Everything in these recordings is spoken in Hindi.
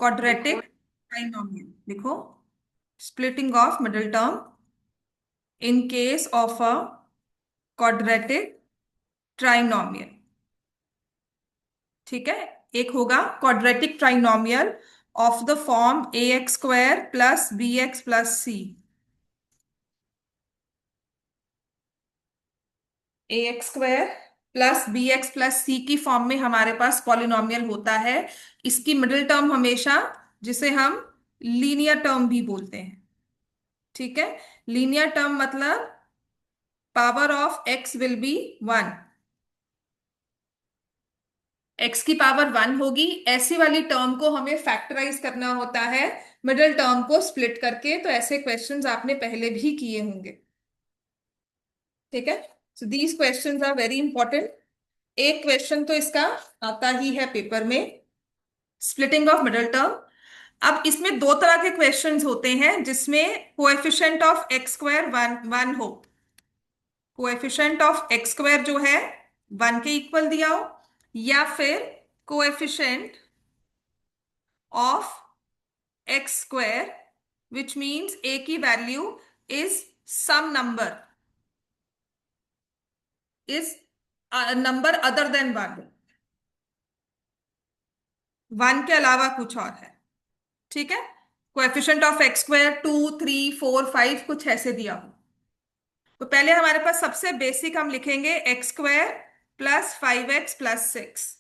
क्वाड्रेटिक ट्राइनोमियल लिखो। Splitting of middle term in case of a quadratic trinomial. ठीक है। एक होगा quadratic trinomial of the form A X square plus B X plus C. A X square plus B X plus C की फॉर्म में हमारे पास पॉलिनोमियल होता है। इसकी मिडिल टर्म हमेशा, जिसे हम लीनियर टर्म भी बोलते हैं। ठीक है। लीनियर टर्म मतलब power of x will be one. X की पावर वन होगी। ऐसी वाली टर्म को हमें फैक्टराइज करना होता है मिडिल टर्म को स्प्लिट करके। तो ऐसे क्वेश्चंस आपने पहले भी किए होंगे। ठीक है। So these questions are very important. एक क्वेश्चन तो इसका आता ही है पेपर में, स्प्लिटिंग ऑफ मिडिल टर्म। अब इसमें दो तरह के क्वेश्चंस होते हैं जिसमें coefficient of X square one one हो। कोएफिशिएंट ऑफ एक्स स्क्वायर जो है वन के इक्वल दिया हो, या फिर coefficient of X square which means A की value is some number, is number other than one, one के अलावा कुछ और है। ठीक है। Coefficient of X square two three four five कुछ ऐसे दिया हो। तो पहले हमारे पास सबसे बेसिक हम लिखेंगे x square plus five x plus six.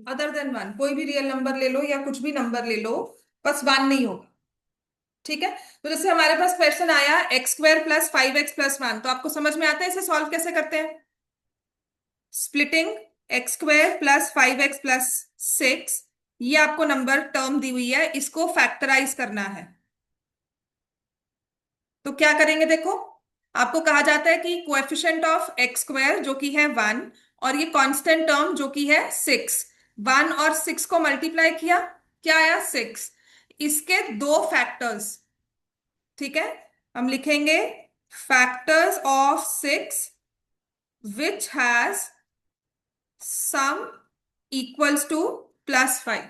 Other than one कोई भी रियल नंबर ले लो या कुछ भी नंबर ले लो, बस वन नहीं होगा। ठीक है। तो जैसे हमारे पास क्वेश्चन आया x square plus five x plus one, तो आपको समझ में आता है इसे सॉल्व कैसे करते हैं। Splitting x square plus five x plus six, ये आपको नंबर टर्म दी हुई है, इसको फैक्टराइज करना है। तो क्या करेंगे देखो, आपको कहा जाता है कि कोएफिशिएंट ऑफ एक्स स्क्वायर जो कि है वन, और ये कांस्टेंट टर्म जो कि है सिक्स, वन और सिक्स को मल्टीप्लाई किया, क्या आया सिक्स। इसके दो फैक्टर्स। ठीक है। हम लिखेंगे factors of six which has some equals two plus five.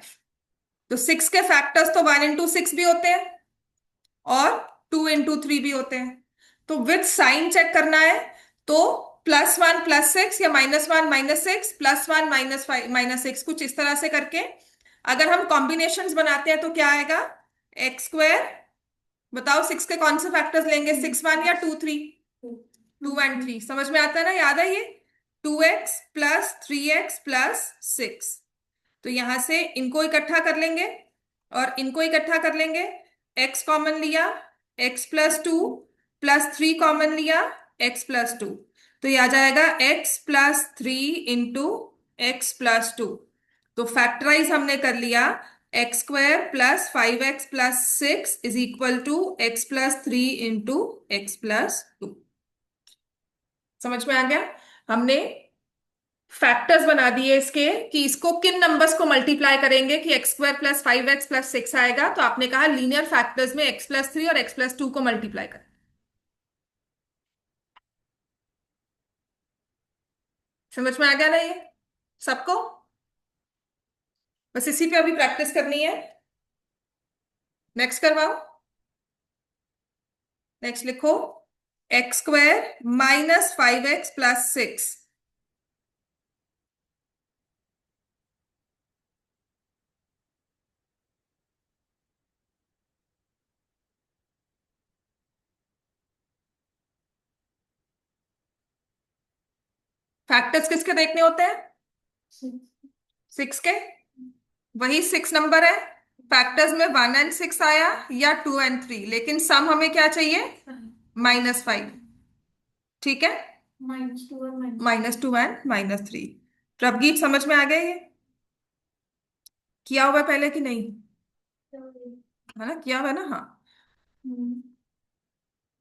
तो सिक्स के फैक्टर्स तो वन इंटू सिक्स भी होते हैं और टू इंटू थ्री भी होते हैं। तो विथ साइन चेक करना है, तो प्लस वन प्लस सिक्स या minus one minus six plus one minus five minus six, कुछ इस तरह से करके अगर हम कॉम्बिनेशंस बनाते हैं तो क्या आएगा एक्स स्क्वायर। बताओ सिक्स के कौन से फैक्टर्स लेंगे, सिक्स वन या two three. Two and three समझ में आता है ना, याद है ये। Two x plus three x plus six. तो यहां से इनको इकट्ठा कर लेंगे और इनको इकट्ठा कर लेंगे। एक्स कॉमन लिया, x plus two, plus three common लिया, एक्स प्लस टू। तो ये आ जाएगा x plus three into x plus two. तो फैक्टराइज हमने कर लिया, x square plus five x plus six is equal to x plus three into x plus two. समझ में आ गया। हमने फैक्टर्स बना दिए इसके कि इसको किन नंबर्स को मल्टीप्लाई करेंगे कि x square plus five x plus six आएगा। तो आपने कहा लीनियर फैक्टर्स में एक्स प्लस थ्री और एक्स प्लस टू को मल्टीप्लाई करें। समझ में आ गया ना ये सबको। बस इसी पे अभी प्रैक्टिस करनी है। नेक्स्ट करवाओ। नेक्स्ट लिखो x square minus five x plus six. Factors किसके देखने होते हैं, सिक्स के। वही सिक्स नंबर है, फैक्टर्स में वन एंड सिक्स आया या टू एंड थ्री, लेकिन सम हमें क्या चाहिए, माइनस फाइव। ठीक है। Minus two and minus three. Prabhgeet समझ में आ गया ये। किया हुआ है पहले कि नहीं? है ना, किया हुआ है ना? हाँ।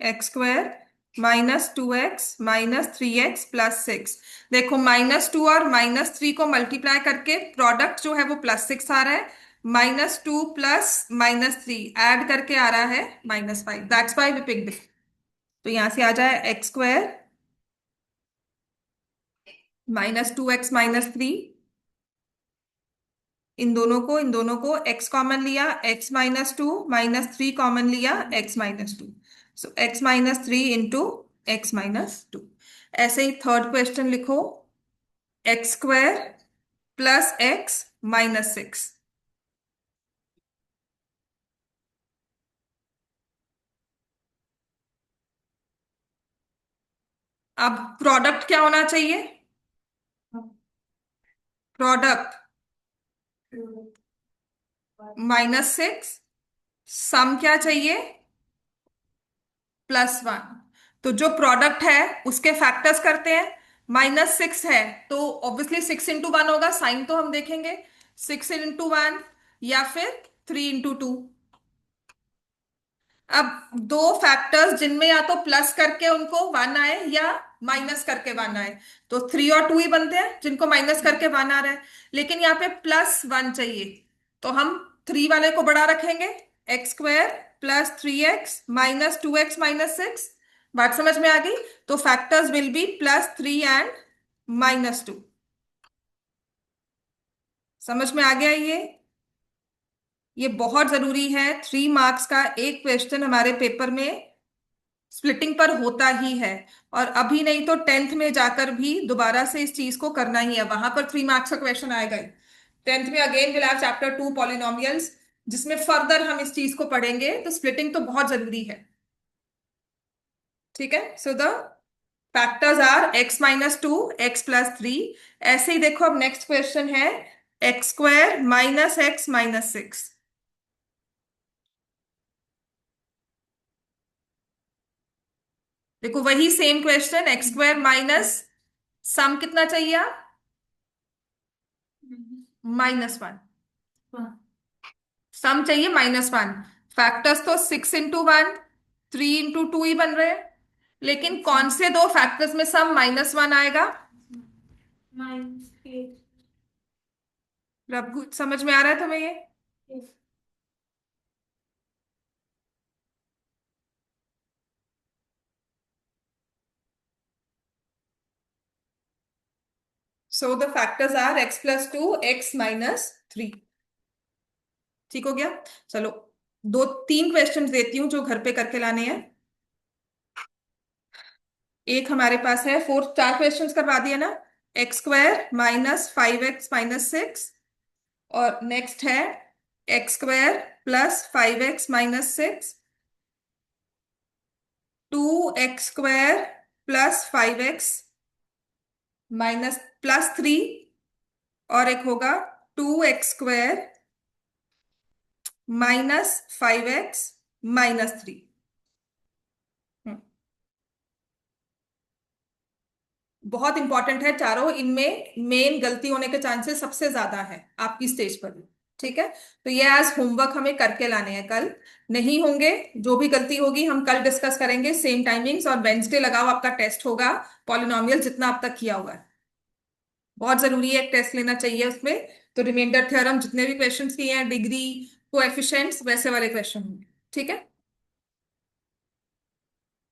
X square minus 2x minus 3x plus 6। देखो -2 और -3 को मल्टीप्लाई करके प्रोडक्ट जो है वो +6 आ रहा है। -2 प्लस -3 ऐड करके आ रहा है -5। That's why we picked. तो यहां से आ जाए एक्स स्क्वायर -2x -3। इन दोनों को x कॉमन लिया, x -2 -3 कॉमन लिया, x-2। सो x-3 इंटू x-2। ऐसे ही थर्ड क्वेश्चन लिखो। X square plus x -6। अब प्रोडक्ट क्या होना चाहिए? प्रोडक्ट -6। सम क्या चाहिए? +1। तो जो प्रोडक्ट है उसके फैक्टर्स करते हैं। -6 है तो ऑब्वियसली 6 × 1 होगा, साइन तो हम देखेंगे। 6 × 1 या फिर 3 × 2। अब दो फैक्टर्स जिनमें या तो प्लस करके उनको 1 आए या माइनस करके 1 आए, तो 3 और 2 ही बनते हैं जिनको माइनस करके 1 आ रहा है। लेकिन यहाँ पे +1 चाहिए, तो हम 3 वाले को बड़ा रखेंगे। X square plus 3x -2x -6। बात समझ में आ गई? तो फैक्टर्स विल बी +3 एंड -2। समझ में आ गया ये बहुत जरूरी है। 3 मार्क्स का एक क्वेश्चन हमारे पेपर में स्प्लिटिंग पर होता ही है। और अभी नहीं तो 10th में जाकर भी दोबारा से इस चीज को करना ही है, वहां पर 3 मार्क्स का क्वेश्चन आएगा ही। 10th में again will have chapter 2 polynomials, जिसमें फर्दर हम इस चीज को पढ़ेंगे। तो स्प्लिटिंग तो बहुत जरूरी है। ठीक है। So the factors are x-2 x+3। ऐसे ही देखो, अब नेक्स्ट क्वेश्चन है एक्स स्क्वायर -x -6। देखो वही same question, x square minus sum कितना चाहिए आप? -1। सम चाहिए -1। फैक्टर्स तो 6 × 1 3 × 2 ही बन रहे हैं। लेकिन कौन से दो फैक्टर्स में सम -1 आएगा? प्रभु, समझ में आ रहा है तुम्हें ये? So the factors are x+2 x-3। ठीक हो गया। चलो, 2 3 क्वेश्चन देती हूँ जो घर पे करके लाने हैं। एक हमारे पास है, 4 क्वेश्चंस करवा दिया ना। X square -5x -6। और नेक्स्ट है x square +5x -6। 2x² +5x minus +3। और एक होगा 2x² -5x -3। बहुत इंपॉर्टेंट है चारों, इनमें मेन गलती होने के चांसेस सबसे ज्यादा है आपकी स्टेज पर भी। ठीक है। तो ये आज होमवर्क हमें करके लाने हैं, कल नहीं होंगे। जो भी गलती होगी हम कल डिस्कस करेंगे, सेम टाइमिंग्स। और वेंसडे लगाओ, आपका टेस्ट होगा पॉलिनोमियल जितना अब तक किया हुआ है। बहुत जरूरी है, एक टेस्ट लेना चाहिए उसमें। तो रिमाइंडर थ्योरम जितने भी क्वेश्चंस किए हैं, डिग्री, कोएफिशिएंट्स, वैसे वाले क्वेश्चन होंगे। ठीक है।